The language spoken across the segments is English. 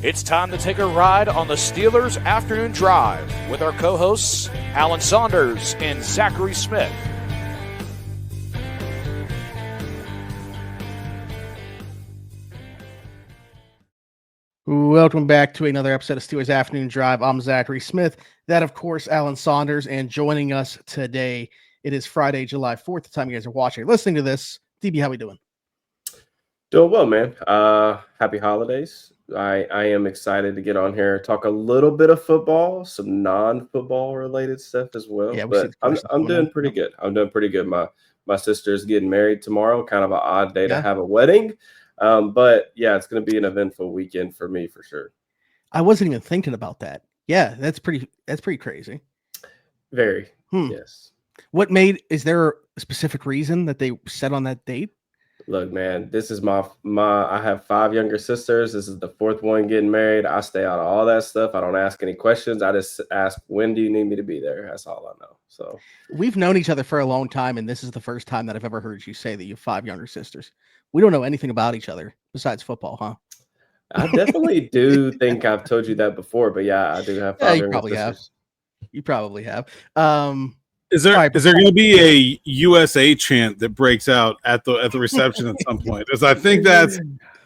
It's time to take a ride on the Steelers Afternoon Drive with our co-hosts, Alan Saunders and Zachary Smith. Welcome back to another episode of Steelers Afternoon Drive. I'm Zachary Smith. That, of course, Alan Saunders. And joining us today, it is Friday, July 4th, the time you guys are watching or listening to this. DB, how we doing? Doing well, man. Happy holidays. I am excited to get on here, talk a little bit of football, some non-football related stuff as well. Yeah, but I'm doing pretty good. I'm doing pretty good. My sister's getting married tomorrow, kind of an odd day to have a wedding. But yeah, it's going to be an eventful weekend for me for sure. I wasn't even thinking about that. Yeah, that's pretty crazy. Very. Yes. Is there a specific reason that they set on that date? Look, man, this is I have 5 younger sisters. This is the 4th one getting married. I stay out of all that stuff. I don't ask any questions. I just ask, when do you need me to be there? That's all I know. So we've known each other for a long time, and this is the first time that I've ever heard you say that you have 5 younger sisters. We don't know anything about each other besides football, huh? I definitely do think I've told you that before, but yeah, I do have 5 younger sisters. You probably have. Is there going to be a USA chant that breaks out at the reception at some point? Because I think that's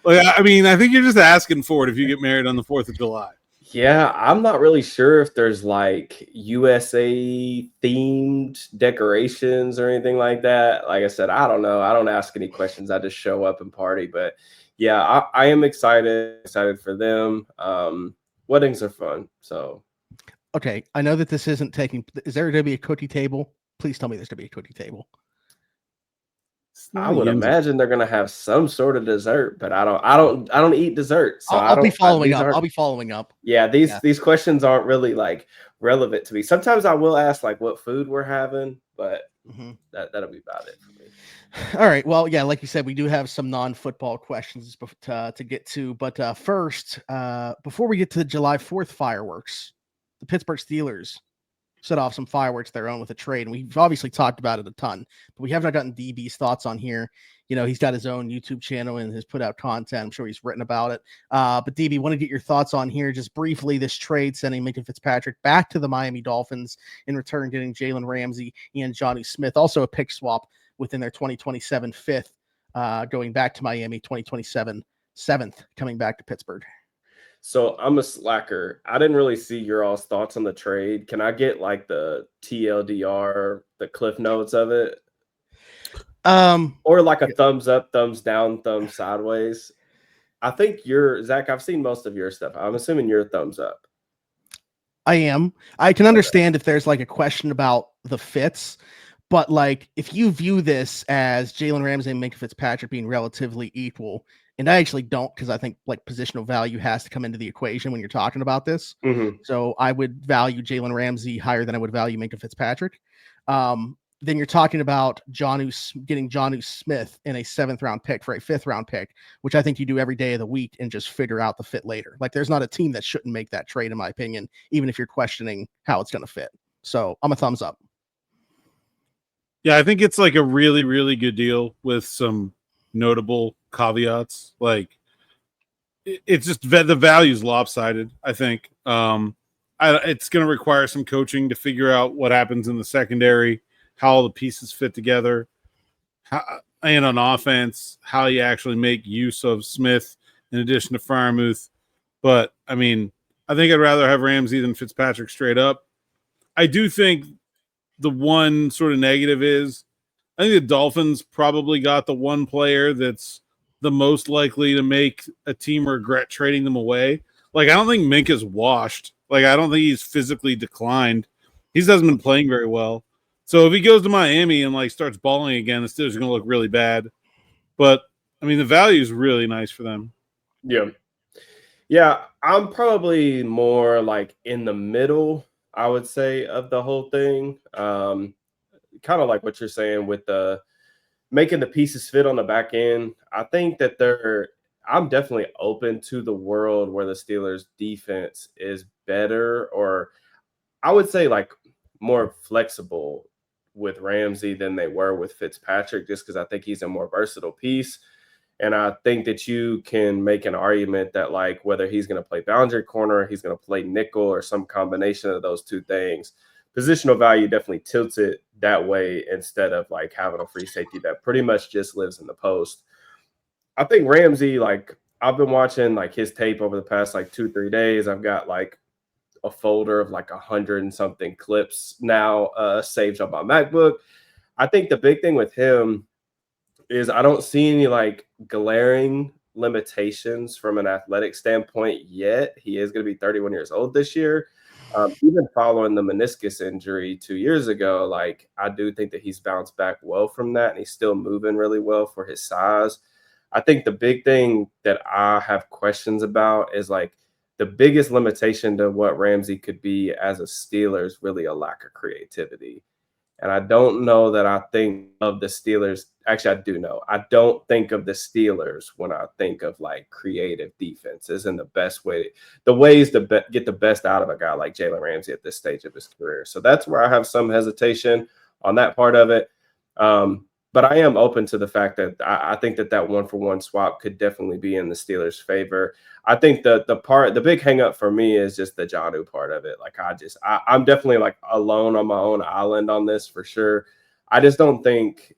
I think you're just asking for it if you get married on the 4th of July. Yeah, I'm not really sure if there's like USA themed decorations or anything like that. Like I said, I don't know. I don't ask any questions. I just show up and party. But yeah, I am excited for them. Weddings are fun. So. Okay, I know that this isn't taking. Is there going to be a cookie table? Please tell me there's going to be a cookie table. I would imagine they're going to have some sort of dessert, but I don't eat dessert. So I'll be following up. I'll be following up. Yeah, these questions aren't really like relevant to me. Sometimes I will ask like what food we're having, but that'll be about it for me. All right. Well, yeah, like you said, we do have some non-football questions to get to, but first, before we get to the July 4th fireworks, the Pittsburgh Steelers set off some fireworks of their own with a trade. And we've obviously talked about it a ton, but we have not gotten DB's thoughts on here. You know, he's got his own YouTube channel and has put out content. I'm sure he's written about it. But DB, want to get your thoughts on here just briefly, this trade sending Minkah Fitzpatrick back to the Miami Dolphins, in return getting Jalen Ramsey and Jonnu Smith, also a pick swap within their 2027 5th, going back to Miami, 2027 7th, coming back to Pittsburgh. So I'm a slacker. I didn't really see your all's thoughts on the trade. Can I get like the TLDR, the cliff notes of it? Or like a thumbs up, thumbs down, thumbs sideways. I think Zach, I've seen most of your stuff. I'm assuming you're thumbs up. I am. I can understand if there's like a question about the fits, but like if you view this as Jalen Ramsey and Minkah Fitzpatrick being relatively equal, and I actually don't, because I think like positional value has to come into the equation when you're talking about this. So I would value Jalen Ramsey higher than I would value Minkah Fitzpatrick. Then you're talking about getting Jonnu Smith in a 7th round pick for a 5th round pick, which I think you do every day of the week and just figure out the fit later. Like there's not a team that shouldn't make that trade, in my opinion, even if you're questioning how it's going to fit. So I'm a thumbs up. Yeah, I think it's like a really, really good deal with some notable caveats. Like it's just the value's lopsided. I think it's going to require some coaching to figure out what happens in the secondary, how all the pieces fit together, and on offense, how you actually make use of Smith in addition to Freiermuth. But I mean, I think I'd rather have Ramsey than Fitzpatrick straight up. I do think the one sort of negative is I think the Dolphins probably got the one player that's the most likely to make a team regret trading them away. Like, I don't think Minkah's washed. Like, I don't think he's physically declined. He hasn't been playing very well. So if he goes to Miami and like starts balling again, the Steelers are going to look really bad. But I mean, the value is really nice for them. Yeah, I'm probably more like in the middle, I would say, of the whole thing. Kind of like what you're saying with the making the pieces fit on the back end. I think that I'm definitely open to the world where the Steelers defense is better, or I would say like more flexible with Ramsey than they were with Fitzpatrick, just because I think he's a more versatile piece. And I think that you can make an argument that, like, whether he's going to play boundary corner, he's going to play nickel, or some combination of those two things, positional value definitely tilts it that way instead of like having a free safety that pretty much just lives in the post. I think Ramsey, like, I've been watching like his tape over the past like 2-3 days. I've got like a folder of like 100 and something clips now saved on my MacBook. I think the big thing with him is I don't see any like glaring limitations from an athletic standpoint yet. He is going to be 31 years old this year. Even following the meniscus injury 2 years ago, like, I do think that he's bounced back well from that, and he's still moving really well for his size. I think the big thing that I have questions about is like the biggest limitation to what Ramsey could be as a Steeler is really a lack of creativity. And I don't know that I think of the Steelers. Actually, I do know. I don't think of the Steelers when I think of like creative defenses and the best way, the ways to get the best out of a guy like Jalen Ramsey at this stage of his career. So that's where I have some hesitation on that part of it. But I am open to the fact that I think that 1-for-1 swap could definitely be in the Steelers' favor. I think the big hang up for me is just the Jonnu part of it. Like, I'm definitely like alone on my own island on this for sure. I just don't think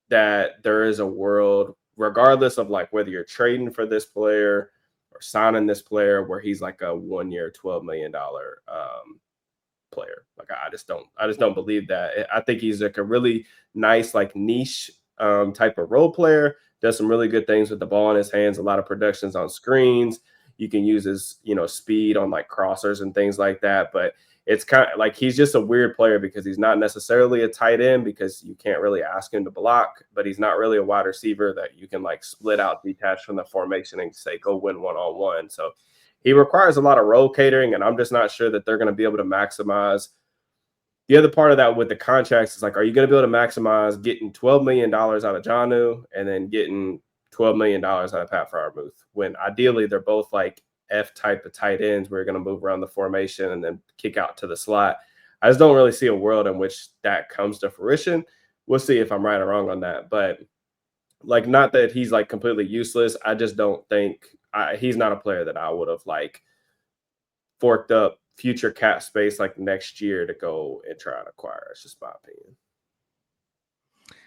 that there is a world, regardless of like whether you're trading for this player or signing this player, where he's like a 1 year, $12 million player. Like, I just don't believe that. I think he's like a really nice, like, niche type of role player, does some really good things with the ball in his hands, a lot of productions on screens. You can use his, speed on like crossers and things like that. But it's kind of like he's just a weird player because he's not necessarily a tight end, because you can't really ask him to block, but he's not really a wide receiver that you can like split out, detach from the formation and say, go win one-on-one. So he requires a lot of role catering, and I'm just not sure that they're going to be able to maximize. The other part of that with the contracts is like, are you going to be able to maximize getting $12 million out of Jonnu and then getting $12 million out of Pat Freiermuth, when ideally they're both like F type of tight ends where you're going to move around the formation and then kick out to the slot? I just don't really see a world in which that comes to fruition. We'll see if I'm right or wrong on that. But like, not that he's like completely useless. I just don't think he's not a player that I would have like forked up future cap space like next year to go and try and acquire. It's just my opinion.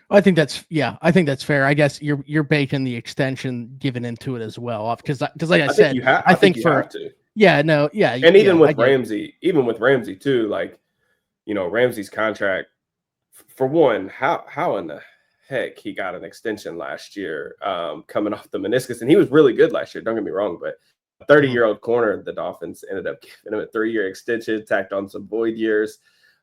I think that's fair. I guess you're baking the extension given into it as well, because like I said, I think you have to. Yeah, no, yeah, and even with Ramsey too, like, Ramsey's contract, for one, how in the heck he got an extension last year, coming off the meniscus, and he was really good last year. Don't get me wrong, but a 30-year-old corner, the Dolphins ended up giving him a 3-year extension, tacked on some void years.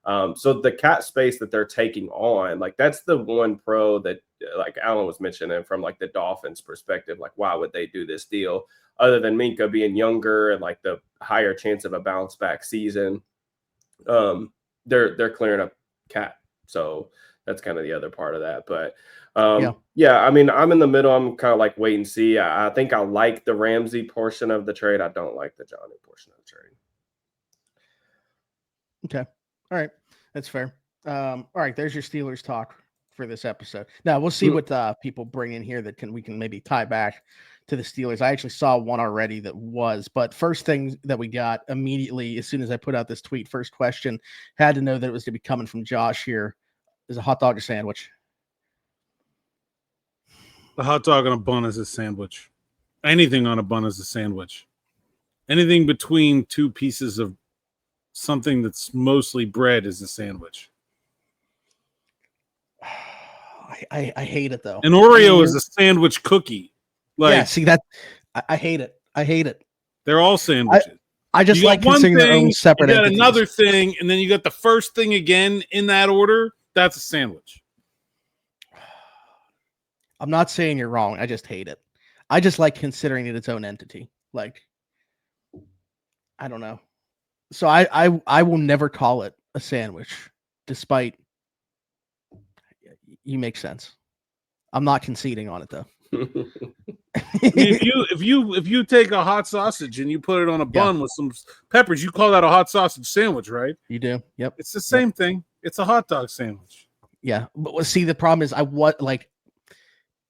So the cap space that they're taking on, like, that's the one pro that, like Alan was mentioning, from like the Dolphins' perspective, like, why would they do this deal other than Minka being younger and like the higher chance of a bounce back season? They're clearing up cap, so that's kind of the other part of that. But yeah, I mean, I'm in the middle. I'm kind of like wait and see. I think I like the Ramsey portion of the trade. I don't like the Jonnu portion of the trade. Okay. All right. That's fair. All right. There's your Steelers talk for this episode. Now we'll see what people bring in here that we can maybe tie back to the Steelers. I actually saw one already but first thing that we got immediately, as soon as I put out this tweet, first question, had to know that it was to be coming from Josh here. Is a hot dog or sandwich? The hot dog on a bun is a sandwich. Anything on a bun is a sandwich. Anything between two pieces of something that's mostly bread is a sandwich. I hate it though. An Oreo is a sandwich cookie. Like, yeah, see that? I hate it. I hate it. They're all sandwiches. I just like considering their own separate. You got entities. another thing, and then you got the first thing again in that order. That's a sandwich. I'm not saying you're wrong. I just hate it. I just like considering it its own entity. Like, I don't know. So I will never call it a sandwich, despite you make sense. I'm not conceding on it though. if you take a hot sausage and you put it on a bun with some peppers, you call that a hot sausage sandwich, right? You do. Yep. It's the same thing. It's a hot dog sandwich. Yeah, but see, the problem is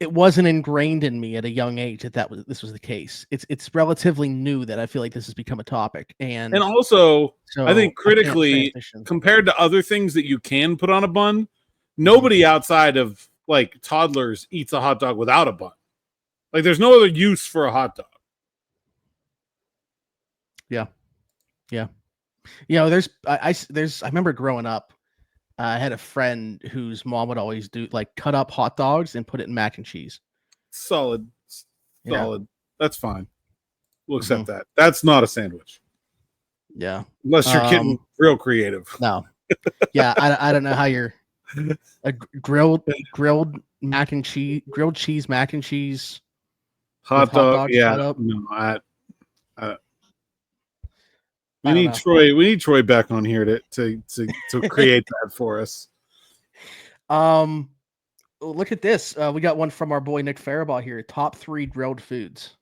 it wasn't ingrained in me at a young age that this was the case. It's relatively new that I feel like this has become a topic, and also so I think I can't critically transition. compared to other things that you can put on a bun, nobody outside of like toddlers eats a hot dog without a bun. Like there's no other use for a hot dog. Yeah. You know, I remember growing up, I had a friend whose mom would always do like cut up hot dogs and put it in mac and cheese. Solid. Yeah. That's fine. We'll accept that. That's not a sandwich. Yeah. Unless you're getting real creative. No. Yeah, I don't know how you're a grilled mac and cheese, grilled cheese mac and cheese. Hot dog. Yeah. Cut up. No, we need Troy. We need Troy back on here to create that for us. Look at this. We got one from our boy Nick Faribault here. Top 3 grilled foods.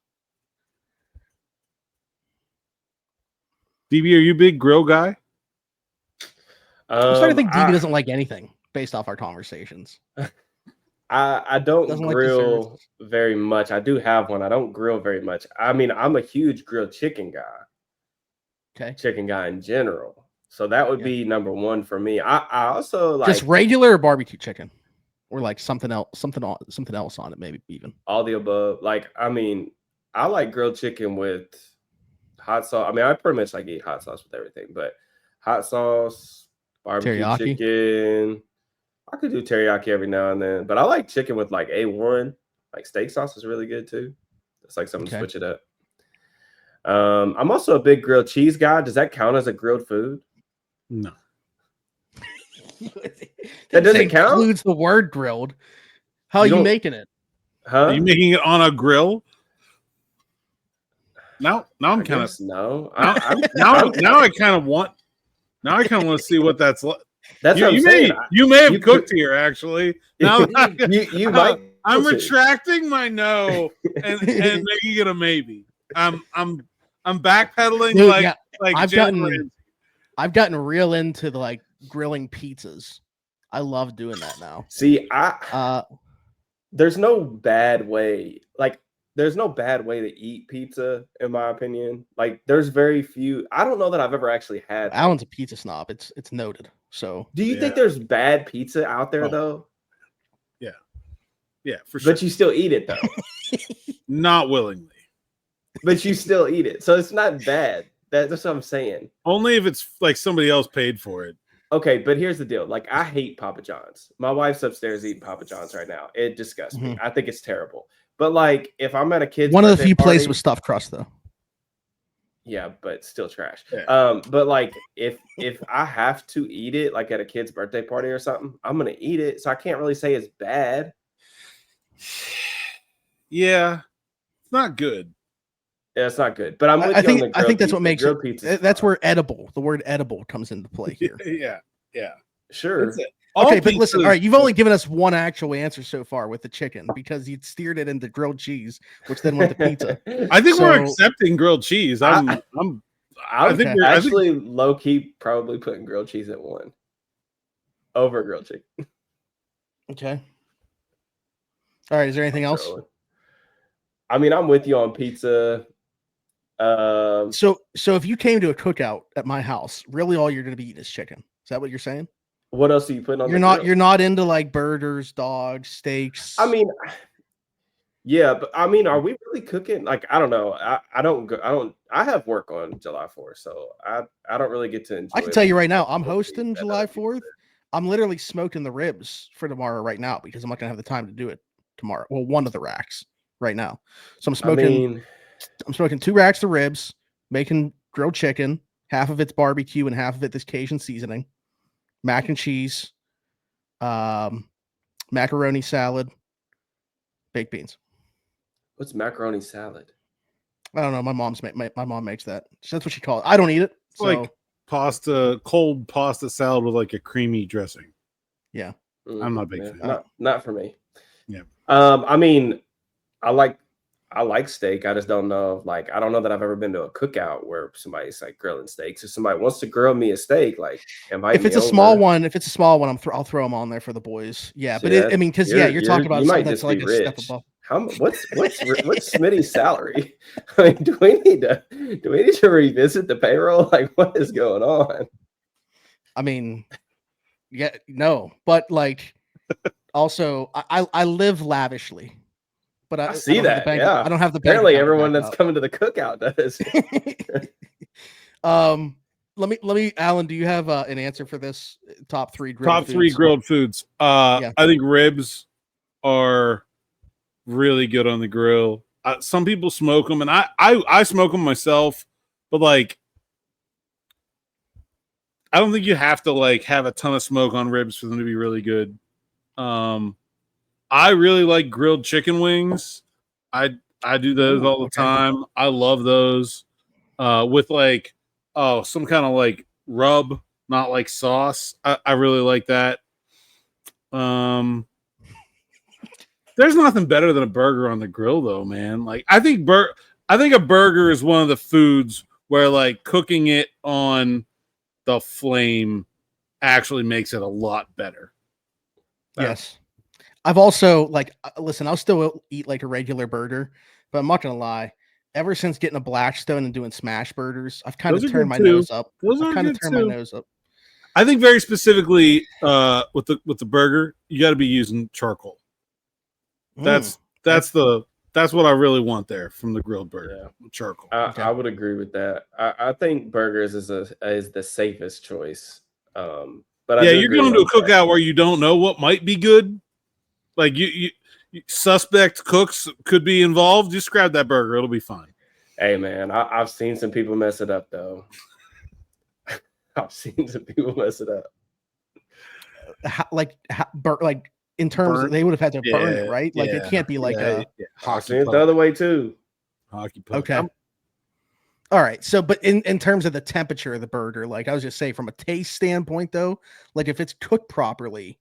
DB, are you a big grill guy? I'm starting to think DB doesn't like anything based off our conversations. I don't Doesn't grill like very much. I do have one. I don't grill very much. I mean, I'm a huge grilled chicken guy. Okay. Chicken guy in general. So that would be number 1 for me. I also like just regular or barbecue chicken, or like something else on it, maybe even all the above. Like, I mean, I like grilled chicken with hot sauce. I mean, I pretty much like eat hot sauce with everything, but hot sauce, barbecue teriyaki. chicken. I could do teriyaki every now and then, but I like chicken with like A1. Like steak sauce is really good too. It's like something to switch it up. I'm also a big grilled cheese guy. Does that count as a grilled food? No. That doesn't count? Includes the word grilled. How are you making it? Huh? Are you making it on a grill? Now I'm kind of no. Now I kind of want to see what that's like. That's what I'm saying. You may have cooked here actually. Now you might. I'm retracting my no and making it a maybe. I'm backpedaling. Dude, I've gotten real into the like grilling pizzas. I love doing that now. See, there's no bad way. Like, there's no bad way to eat pizza, in my opinion. Like, there's very few. I don't know that I've ever actually had. Alan's a pizza snob. It's noted. So, do you think there's bad pizza out there though? Yeah, for sure. But you still eat it though. Not willingly. But you still eat it, so it's not bad. That's what I'm saying. Only if it's like somebody else paid for it. Okay, but here's the deal. Like, I hate Papa John's. My wife's upstairs eating Papa John's right now. It disgusts me. I think it's terrible. But like, if I'm at a kid's one of the few places with stuffed crust, though. Yeah, but still trash. Yeah. But like, if I have to eat it, like at a kid's birthday party or something, I'm gonna eat it. So I can't really say it's bad. Yeah, it's not good. Yeah, it's not good. But I'm with I think that's what makes it. That's where the word edible comes into play here. Yeah. Sure. Okay, but listen, all right, you've only given us one actual answer so far with the chicken because you steered it into grilled cheese, which then went to pizza. I think we're accepting grilled cheese. I think we're actually low key probably putting grilled cheese at 1 over grilled chicken. Okay. All right, is there anything else? I mean, I'm with you on pizza. So if you came to a cookout at my house, really all you're going to be eating is chicken. Is that what you're saying? What else are you putting on? You're not into like burgers, dogs, steaks. I mean, yeah, but I mean, are we really cooking? Like, I don't know. I have work on July 4th, so I don't really get to enjoy. I can tell you right now, I'm hosting July 4th. I'm literally smoking the ribs for tomorrow right now because I'm not gonna have the time to do it tomorrow. Well, one of the racks right now. So I'm smoking 2 racks of ribs, making grilled chicken. Half of it's barbecue and half of it this Cajun seasoning, mac and cheese, macaroni salad, baked beans. What's macaroni salad? I don't know. My mom makes that. That's what she calls it. I don't eat it. It's like cold pasta salad with like a creamy dressing. Yeah. I'm not a big fan. Not for me. Yeah. I mean, I like I like steak. I just don't know. Like, I don't know that I've ever been to a cookout where somebody's like grilling steaks. If somebody wants to grill me a steak, like, invite If me it's a over. small one, I'll throw them on there for the boys. Yeah, See, but I mean, because you're talking about you something might that's just like be a step rich. above. What's Smitty's salary? I mean, do we need to revisit the payroll? Like, what is going on? I mean, yeah, no, but like, also, I live lavishly, but I see don't have the that. bank. Yeah, I don't have the bank apparently account to everyone back that's it coming to the cookout does. Let me, Alan. Do you have an answer for this? Top 3 grilled Top foods? 3 grilled foods. Yeah. I think ribs are really good on the grill. Some people smoke them, and I smoke them myself, but like, I don't think you have to like have a ton of smoke on ribs for them to be really good. I really like grilled chicken wings. I do those all the time. I love those with like some kind of like rub, not like sauce. I really like that. There's nothing better than a burger on the grill, though, man. Like I think a burger is one of the foods where like cooking it on the flame actually makes it a lot better. Yes. I've also listen, I'll still eat like a regular burger, but I'm not gonna lie. Ever since getting a Blackstone and doing smash burgers, I've kind of turned my nose up. I've kind of turned my nose up. I think very specifically with the burger, you got to be using charcoal. That's what I really want there from the grilled burger. Yeah. Charcoal. I would agree with that. I think burgers is the safest choice. But you're going to a cookout where you don't know what might be good. Like you suspect cooks could be involved. Just grab that burger; it'll be fine. Hey man, I've seen some people mess it up though. I've seen some people mess it up. In terms of, they would have had to burn it, right? Like it can't be like I've seen it the other way too. Hockey puck. Okay. All right. So, but in terms of the temperature of the burger, like I was just saying, from a taste standpoint, though, like if it's cooked properly.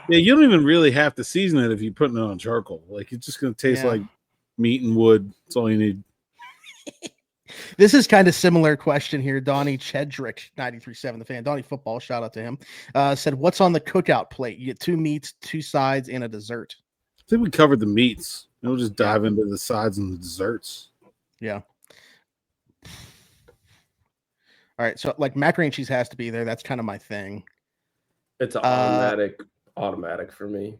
Yeah, you don't even really have to season it if you're putting it on charcoal. Like it's just going to taste like meat and wood. That's all you need. This is kind of similar question here. Donnie Chedrick, 93.7 The Fan. Donnie Football, shout out to him. Said, what's on the cookout plate? You get 2 meats, 2 sides, and a dessert. I think we covered the meats. We'll just dive into the sides and the desserts. Yeah. All right. So like macaroni and cheese has to be there. That's kind of my thing. It's an automatic for me.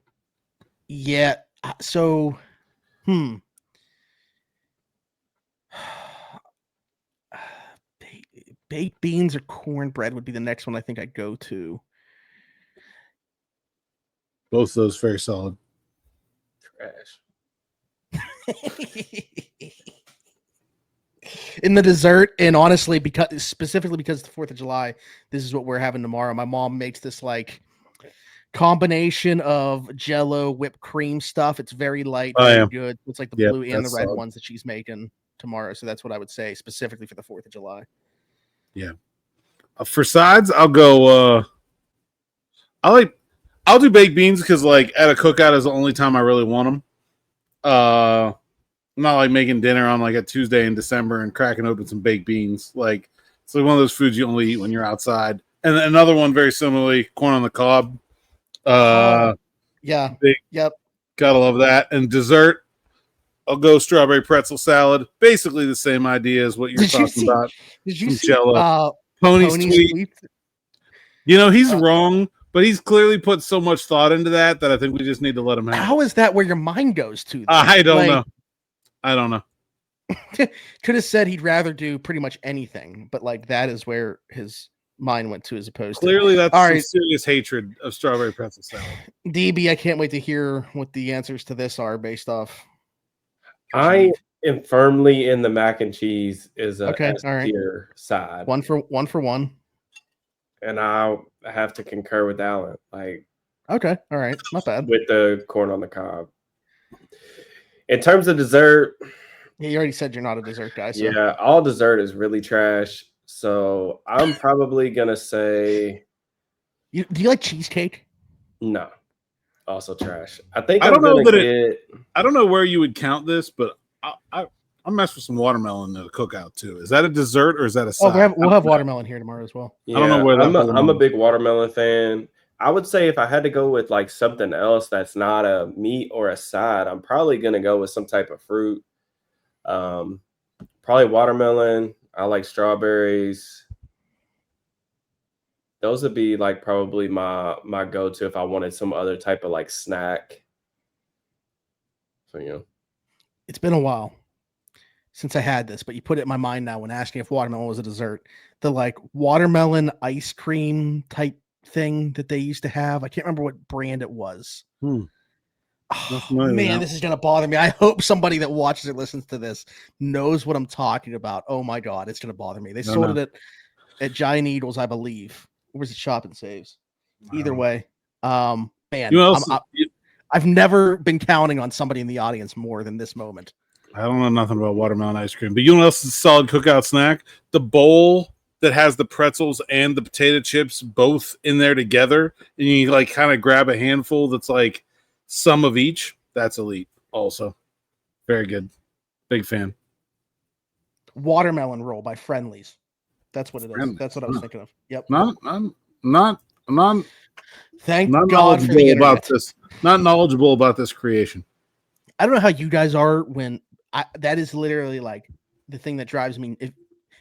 Yeah. So, baked beans or cornbread would be the next one I think I'd go to. Both of those very solid. Trash. In the dessert, and honestly, specifically because it's the 4th of July, this is what we're having tomorrow. My mom makes this like combination of Jell-O whipped cream stuff. It's very light, very good. It's like the blue and the red ones that she's making tomorrow. So that's what I would say specifically for the 4th of July. Yeah. For sides, I'll go. I'll do baked beans because like at a cookout is the only time I really want them. I'm not like making dinner on like a Tuesday in December and cracking open some baked beans. Like it's like one of those foods you only eat when you're outside. And another one very similarly, corn on the cob. Yep. Gotta love that. And dessert, I'll go strawberry pretzel salad. Basically the same idea as what you're talking about. Did you see Jell-O. Pony's Sweet? You know, he's wrong, but he's clearly put so much thought into that I think we just need to let him have. How is that where your mind goes to? I don't know. Could have said he'd rather do pretty much anything, but like that is where his mind went to as opposed clearly to. That's some serious hatred of strawberry pretzel salad. DB, I can't wait to hear what the answers to this are based off. I am firmly in the mac and cheese is a tier side. One for one. And I'll have to concur with Alan. Like, okay, all right, not bad. With the corn on the cob. In terms of dessert, you already said you're not a dessert guy. So. Yeah, all dessert is really trash. So I'm probably gonna say. Do you like cheesecake? No. Also trash. I think I I'm don't know gonna that get. I don't know where you would count this, but I'll mess with some watermelon at a cookout too. Is that a dessert or is that a side? We'll have watermelon here tomorrow as well. Yeah, I don't know where that I'm a big watermelon fan. I would say if I had to go with like something else that's not a meat or a side, I'm probably gonna go with some type of fruit. Probably watermelon. I like strawberries. Those would be like probably my go-to if I wanted some other type of like snack. So It's been a while since I had this, but you put it in my mind now when asking if watermelon was a dessert. The like watermelon ice cream type thing that they used to have. I can't remember what brand it was. Oh, man, this is gonna bother me. I hope somebody that watches or listens to this knows what I'm talking about. Oh my god, it's gonna bother me. They sold it at Giant Eagles, I believe. Or was it Shop and Saves? Either way, man, I've never been counting on somebody in the audience more than this moment. I don't know nothing about watermelon ice cream, but you know what else is a solid cookout snack? The bowl that has the pretzels and the potato chips both in there together, and you like kind of grab a handful that's like some of each. That's elite. Also, very good. Big fan. Watermelon roll by Friendlies. That's what it is. That's what I was thinking of. Yep. I'm not Thank God for the internet. About this. Not knowledgeable about this creation. I don't know how you guys are when that is literally like the thing that drives me.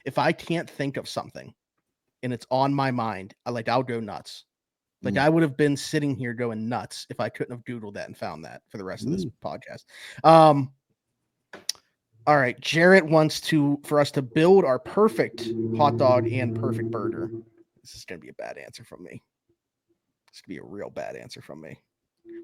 If I can't think of something and it's on my mind, I'll go nuts. Like I would have been sitting here going nuts if I couldn't have Googled that and found that for the rest of this podcast. All right. Jarrett wants for us to build our perfect hot dog and perfect burger. This is going to be a bad answer from me. This could be a real bad answer from me.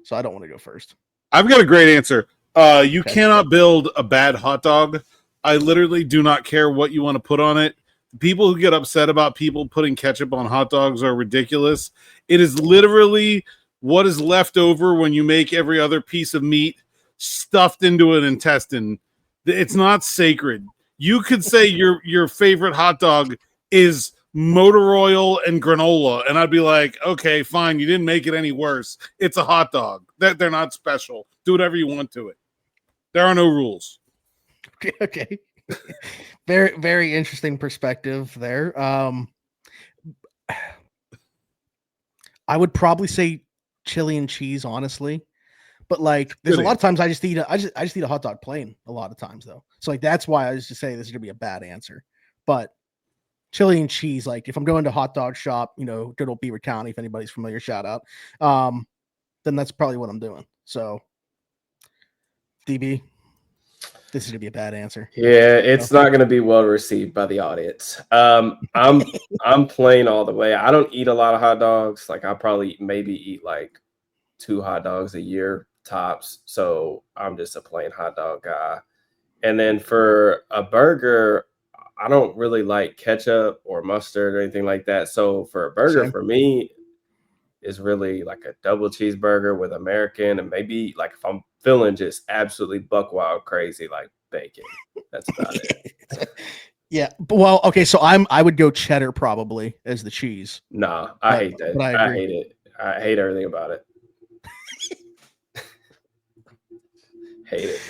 So I don't want to go first. I've got a great answer. You cannot build a bad hot dog. I literally do not care what you want to put on it. People who get upset about people putting ketchup on hot dogs are ridiculous. It is literally what is left over when you make every other piece of meat stuffed into an intestine. It's not sacred. You could say your favorite hot dog is motor oil and granola, and I'd be like, okay, fine. You didn't make it any worse. It's a hot dog. They're not special. Do whatever you want to it. There are no rules. Okay. Very, very interesting perspective there. I would probably say chili and cheese, honestly. But like, there's a lot of times I just eat a hot dog plain. A lot of times though, so like that's why I was just saying this is gonna be a bad answer. But chili and cheese, like if I'm going to hot dog shop, good old Beaver County, if anybody's familiar, shout out. Then that's probably what I'm doing. So, DB, this is gonna be a bad answer. Yeah, it's not gonna be well received by the audience. I'm plain all the way. I don't eat a lot of hot dogs. Like I probably maybe eat like 2 hot dogs a year tops. So I'm just a plain hot dog guy. And then for a burger, I don't really like ketchup or mustard or anything like that. So for a burger, for me, is really like a double cheeseburger with American, and maybe like if I'm feeling just absolutely buck wild crazy, like bacon. That's about it. Yeah. Well, okay. So I would go cheddar probably as the cheese. Nah, I hate that. I hate it. I hate everything about it. Hate it.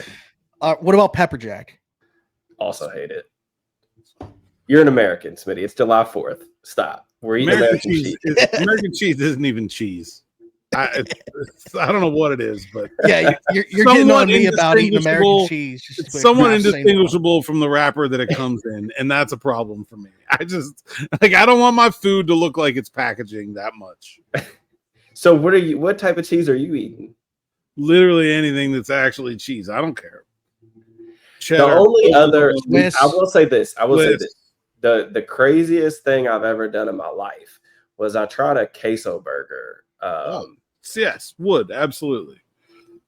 What about pepper jack? Also hate it. You're an American, Smitty. It's July 4th. Stop. We're eating American cheese. American cheese isn't even cheese. I don't know what it is, but yeah, you're getting on me about eating American cheese. It's somewhat indistinguishable from the wrapper that it comes in, and that's a problem for me. I don't want my food to look like it's packaging that much. So what type of cheese are you eating? Literally anything that's actually cheese. I don't care. Cheddar, the only other I will say this. The craziest thing I've ever done in my life was I tried a queso burger. Yes, would absolutely.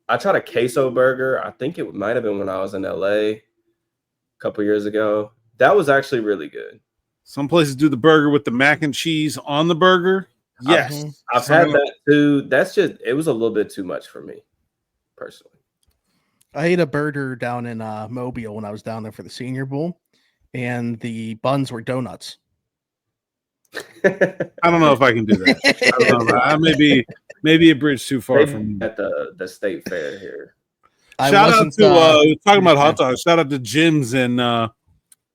I tried a queso burger. I think it might have been when I was in LA a couple years ago. That was actually really good. Some places do the burger with the mac and cheese on the burger. Yes, I've had that too. It was a little bit too much for me, personally. I ate a burger down in Mobile when I was down there for the Senior Bowl, and the buns were donuts. I don't know if I can do that. I don't know. I may be maybe a bridge too far from me. At the state fair here. Shout out to talking about hot dogs. Shout out to Jim's in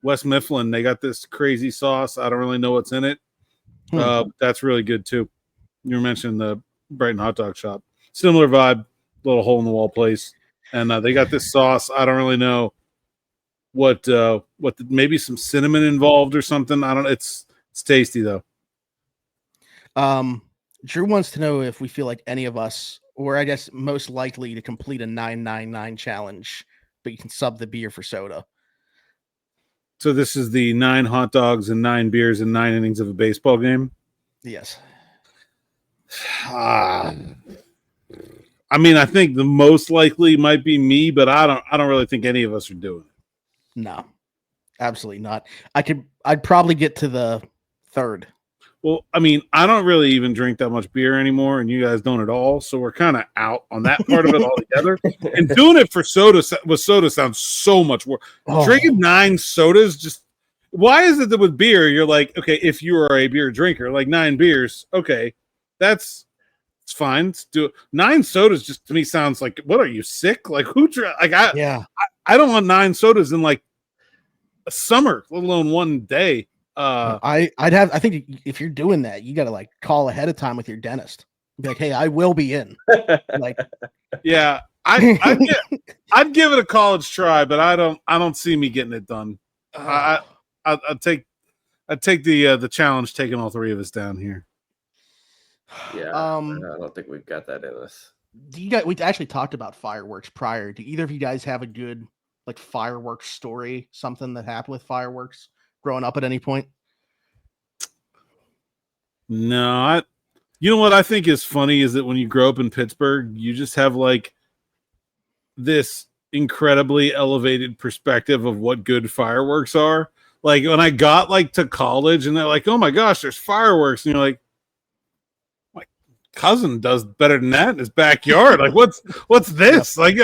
West Mifflin. They got this crazy sauce. I don't really know what's in it. That's really good too. You were mentioning the Brighton hot dog shop. Similar vibe, little hole in the wall place, and they got this sauce. I don't really know what maybe some cinnamon involved or something. I don't. It's tasty though. Drew wants to know if we feel like any of us, or I guess most likely to complete a 999 challenge, but you can sub the beer for soda. So this is the 9 hot dogs and 9 beers and 9 innings of a baseball game. Yes. I mean, I think the most likely might be me, but I don't really think any of us are doing it. No, absolutely not. I'd probably get to the third. Well, I mean, I don't really even drink that much beer anymore, and you guys don't at all. So we're kind of out on that part of it altogether. And doing it for soda sounds so much worse. Drinking 9 sodas, just why is it that with beer you're like, okay, if you are a beer drinker, like 9 beers, okay, it's fine. Let's do it. 9 sodas just to me sounds like, what are you, sick? Like who? I don't want 9 sodas in like a summer, let alone one day. I think if you're doing that, you got to like call ahead of time with your dentist. Be like, hey, I will be in. Like, yeah, I'd give it a college try, but I don't see me getting it done. I'd take the challenge, taking all 3 of us down here. Yeah, I don't think we've got that in us. We actually talked about fireworks prior. Do either of you guys have a good like fireworks story? Something that happened with fireworks growing up at any point? No, you know what I think is funny is that when you grow up in Pittsburgh, you just have like this incredibly elevated perspective of what good fireworks are. Like when I got like to college and they're like, oh my gosh, there's fireworks. And you're like, my cousin does better than that in his backyard. Like what's this? Like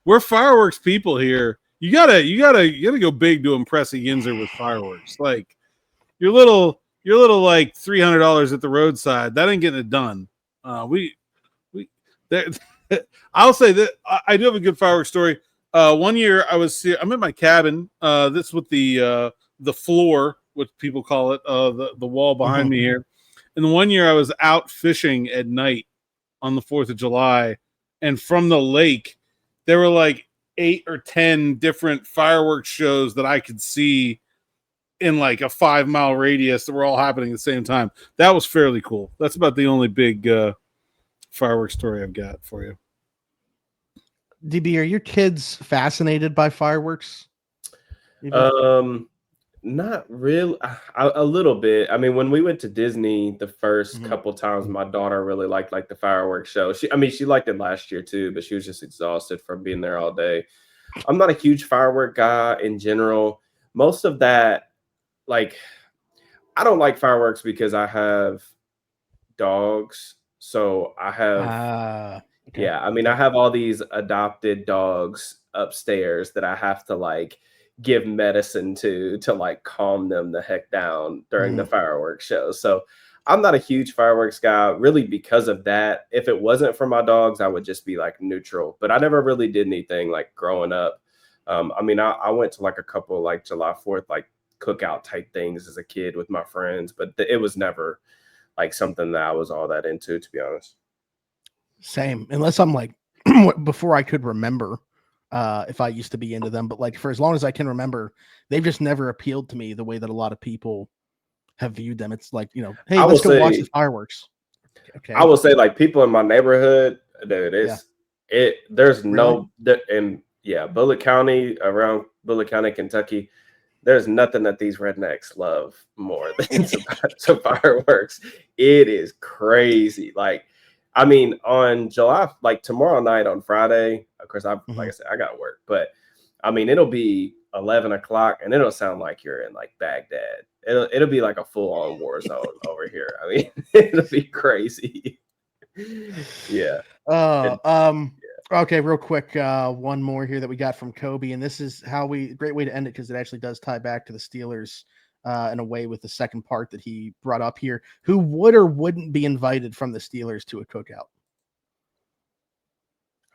we're fireworks people here. You gotta go big to impress a Yinzer with fireworks. Like your little like $300 at the roadside, that ain't getting it done. I'll say that I do have a good fireworks story. One year I'm in my cabin. This with the floor, what people call it, the wall behind me here. And the one year I was out fishing at night on the 4th of July, and from the lake there were like 8 or 10 different fireworks shows that I could see in like a 5-mile radius that were all happening at the same time. That was fairly cool. That's about the only big fireworks story I've got for you. DB, are your kids fascinated by fireworks? Not really. A little bit. I mean, when we went to Disney the first couple times, my daughter really liked like the fireworks show. She liked it last year too, but she was just exhausted from being there all day. I'm not a huge firework guy in general. Most of that, like, I don't like fireworks because I have dogs. So I have, okay. Yeah, I mean, I have all these adopted dogs upstairs that I have to like give medicine to like calm them the heck down during the fireworks show. So I'm not a huge fireworks guy really because of that. If it wasn't for my dogs, I would just be like neutral, but I never really did anything like growing up. I mean, I went to like a couple like July 4th, like cookout type things as a kid with my friends, but it was never like something that I was all that into, to be honest. Same, unless I'm like before I could remember if I used to be into them, but like for as long as I can remember, they've just never appealed to me the way that a lot of people have viewed them. It's like, you know, hey, let's go watch the fireworks. Okay. I will say like people in my neighborhood, dude, there's no, and Bullitt County, around Bullitt County, Kentucky, there's nothing that these rednecks love more than some fireworks. It is crazy. Like, I mean, on July, like tomorrow night on Friday, of course, like I said, I got work, but I mean, it'll be 11 o'clock and it'll sound like you're in like Baghdad. It'll be like a full on war zone over here. I mean, it'll be crazy. Yeah. Okay, real quick, one more here that we got from Kobe, and this is great way to end it because it actually does tie back to the Steelers in a way with the second part that he brought up here. Who would or wouldn't be invited from the Steelers to a cookout?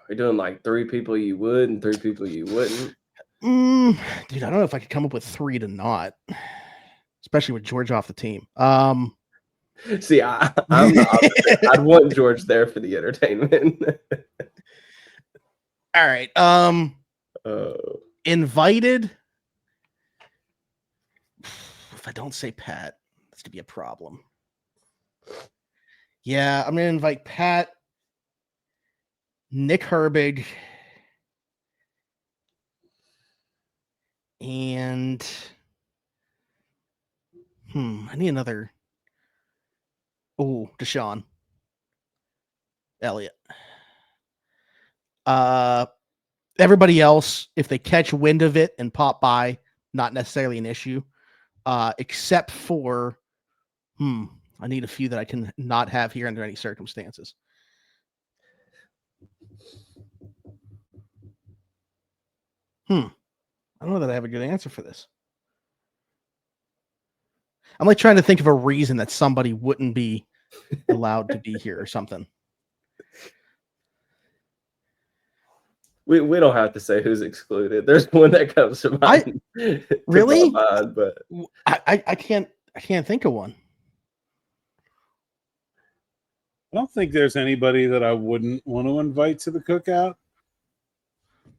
We're doing like 3 people you would and 3 people you wouldn't. Dude, I don't know if I could come up with 3 to not, especially with George off the team. See, I'm the opposite. I'd want George there for the entertainment. All right. Invited. If I don't say Pat, that's gonna be a problem. Yeah, I'm gonna invite Pat, Nick Herbig, and I need another. Oh, Deshaun Elliott. Everybody else, if they catch wind of it and pop by, not necessarily an issue. Except for, I need a few that I can not have here under any circumstances. I don't know that I have a good answer for this. I'm like trying to think of a reason that somebody wouldn't be allowed to be here or something. We don't have to say who's excluded. There's one that comes to mind. Really? But I can't think of one. I don't think there's anybody that I wouldn't want to invite to the cookout.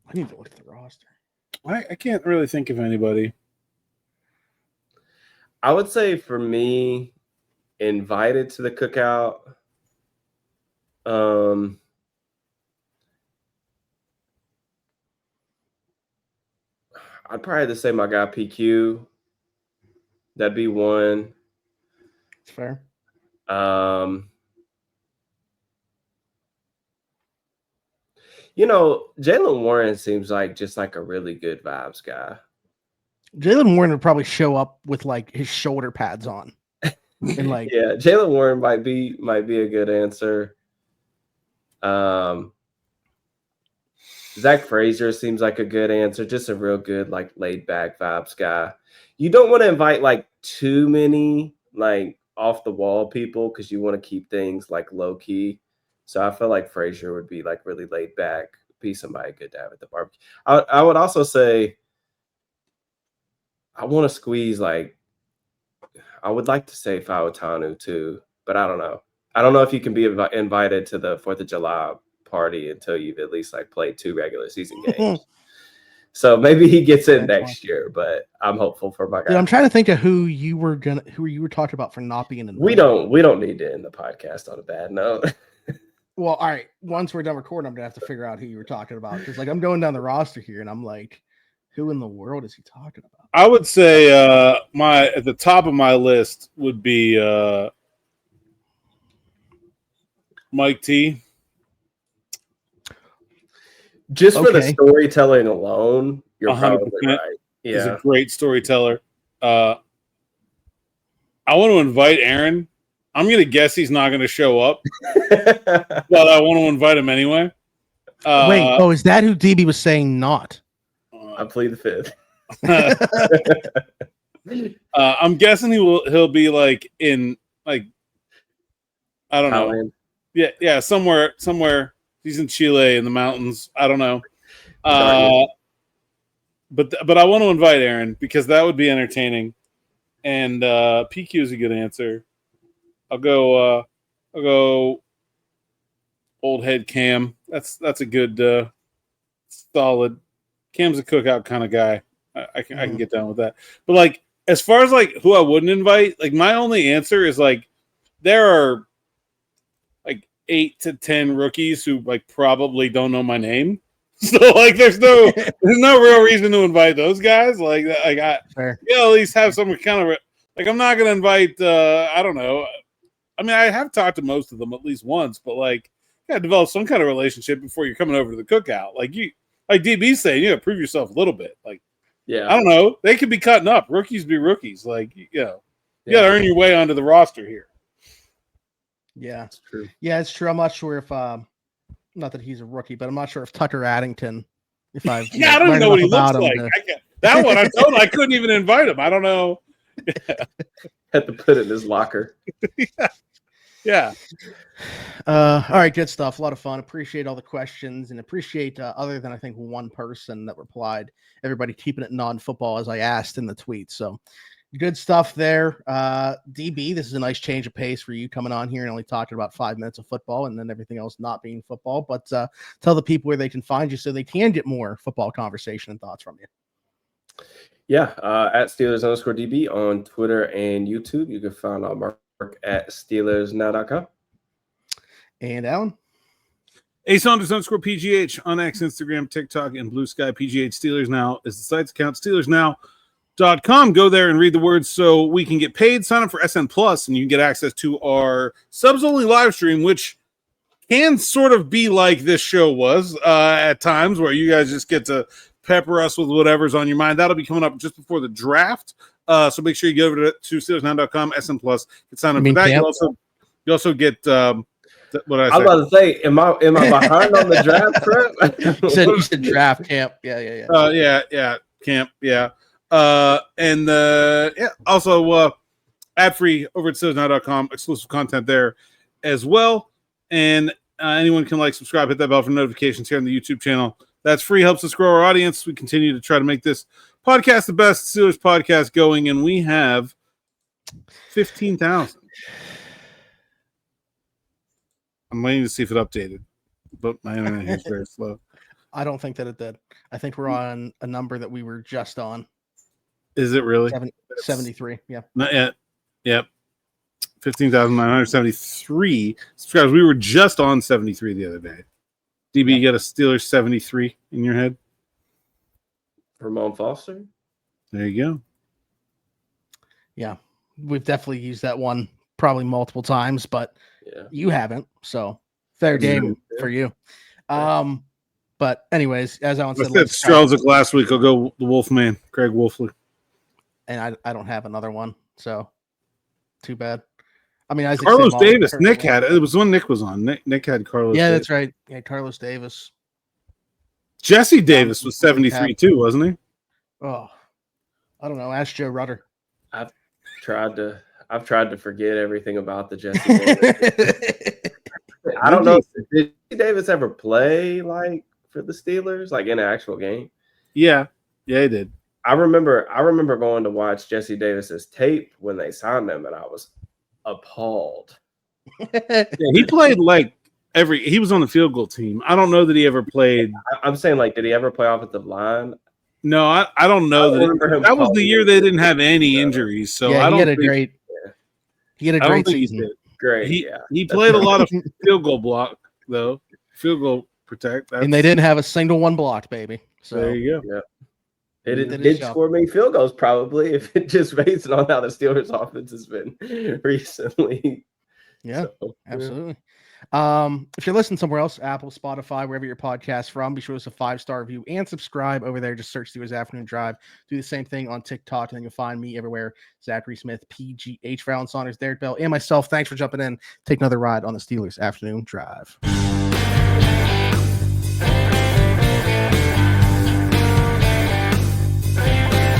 I need to look at the roster. I can't really think of anybody. I would say for me, invited to the cookout. I'd probably have to say my guy PQ. That'd be one. It's fair. Jalen Warren seems like just like a really good vibes guy. Jalen Warren would probably show up with like his shoulder pads on. And like yeah, Jalen Warren might be a good answer. Zach Frazier seems like a good answer. Just a real good, like laid back vibes guy. You don't want to invite like too many like off the wall people because you want to keep things like low key. So I feel like Frazier would be like really laid back, be somebody good to have at the barbecue. I would also say I want to squeeze like I would like to say Fauatanu too, but I don't know. I don't know if you can be invited to the 4th of July party until you've at least like played 2 regular season games. So maybe he gets in next year, but I'm hopeful for my guy. Dude, I'm trying to think of who you were talking about for not being in. We don't need to end the podcast on a bad note. Well, all right. Once we're done recording, I'm gonna have to figure out who you were talking about because like I'm going down the roster here and I'm like, who in the world is he talking about? I would say at the top of my list would be Mike T. Just for the storytelling alone, you're 100%. probably right. Yeah. He's a great storyteller. I want to invite Aaron. I'm going to guess he's not going to show up, but I want to invite him anyway. Wait, is that who DB was saying not? I plead the 5th. I'm guessing he'll be like in like I don't know. Yeah, somewhere. He's in Chile in the mountains. I don't know. But I want to invite Aaron because that would be entertaining. And PQ is a good answer. I'll go old head Cam. That's a good solid. Cam's a cookout kind of guy. I can get down with that. But like as far as like who I wouldn't invite, like my only answer is like there are like 8 to 10 rookies who like probably don't know my name. So like there's no real reason to invite those guys. Like at least have some kind of like I'm not gonna invite I don't know. I mean I have talked to most of them at least once, but like you gotta develop some kind of relationship before you're coming over to the cookout. Like DB's saying, you gotta prove yourself a little bit. Like yeah, I don't know. They could be cutting up. Rookies be rookies. Like you gotta earn your way onto the roster here. Yeah, it's true. Yeah, it's true. I'm not sure if not that he's a rookie, but I'm not sure if Tucker Addington. I don't even know what he looks like. That one I couldn't even invite him. I don't know. Had to put it in his locker. Yeah. All right, good stuff. A lot of fun. Appreciate all the questions and appreciate, other than I think one person that replied, everybody keeping it non-football as I asked in the tweet. So good stuff there. DB, this is a nice change of pace for you coming on here and only talking about 5 minutes of football and then everything else not being football. But tell the people where they can find you so they can get more football conversation and thoughts from you. Yeah, at Steelers_DB on Twitter and YouTube. You can find our Mark at SteelersNow.com. And Alan? Saunders_PGH on X, Instagram, TikTok, and Blue Sky. PGH Steelers Now is the site's account. SteelersNow.com. Go there and read the words so we can get paid. Sign up for SN Plus, and you can get access to our subs-only live stream, which can sort of be like this show was at times, where you guys just get to pepper us with whatever's on your mind. That'll be coming up just before the draft. So make sure you go over to SteelersNow.com, SN Plus. Get signed up for that. You also get what I was about to say, am I behind on the draft prep? You said draft camp. Yeah. Camp. Yeah. And also ad free over at SteelersNow.com. Exclusive content there as well. And anyone can subscribe, hit that bell for notifications here on the YouTube channel. That's free, helps us grow our audience. We continue to try to make this podcast the best Steelers podcast going, and we have 15,000. I'm waiting to see if it updated, but my internet is very slow. I don't think that it did. I think we're on a number that we were just on. Is it really? 73, yeah. Not yet. Yep. 15,973 subscribers. We were just on 73 the other day. DB, you got a Steelers 73 in your head? Ramon Foster? There you go. Yeah, we've definitely used that one probably multiple times, but you haven't. So fair game for you. But anyways, as Alan said, Strelzik last week. I'll go the Wolfman, Craig Wolfley. And I don't have another one, so too bad. I mean, Carlos Davis. Nick had it. It was when Nick was on. Nick had Carlos. Yeah, Davis. That's right. Yeah, Carlos Davis. Jesse Davis was 73 too, wasn't he? Oh, I don't know. Ask Joe Rudder. I've tried to forget everything about the Jesse Davis. I don't know. Did Jesse Davis ever play for the Steelers, in an actual game? Yeah, he did. I remember going to watch Jesse Davis's tape when they signed him, and I was appalled. He played he was on the field goal team. I don't know that he ever played. I'm saying, did he ever play offensive line? No, I don't know that was the year they didn't have any injuries. So yeah, I don't he had a great season. Great. He played a lot of field goal block though. Field goal protect. And they didn't have a single one blocked, baby. So there you go. Yeah. It did score many field goals, probably, if it just based on how the Steelers' offense has been recently. Yeah, absolutely. If you're listening somewhere else, Apple, Spotify, wherever your podcast's from, be sure to us a 5-star review and subscribe over there. Just search Steelers Afternoon Drive. Do the same thing on TikTok, and then you'll find me everywhere. Zachary Smith, PGH, for Alan Saunders, Derrick Bell, and myself. Thanks for jumping in. Take another ride on the Steelers Afternoon Drive.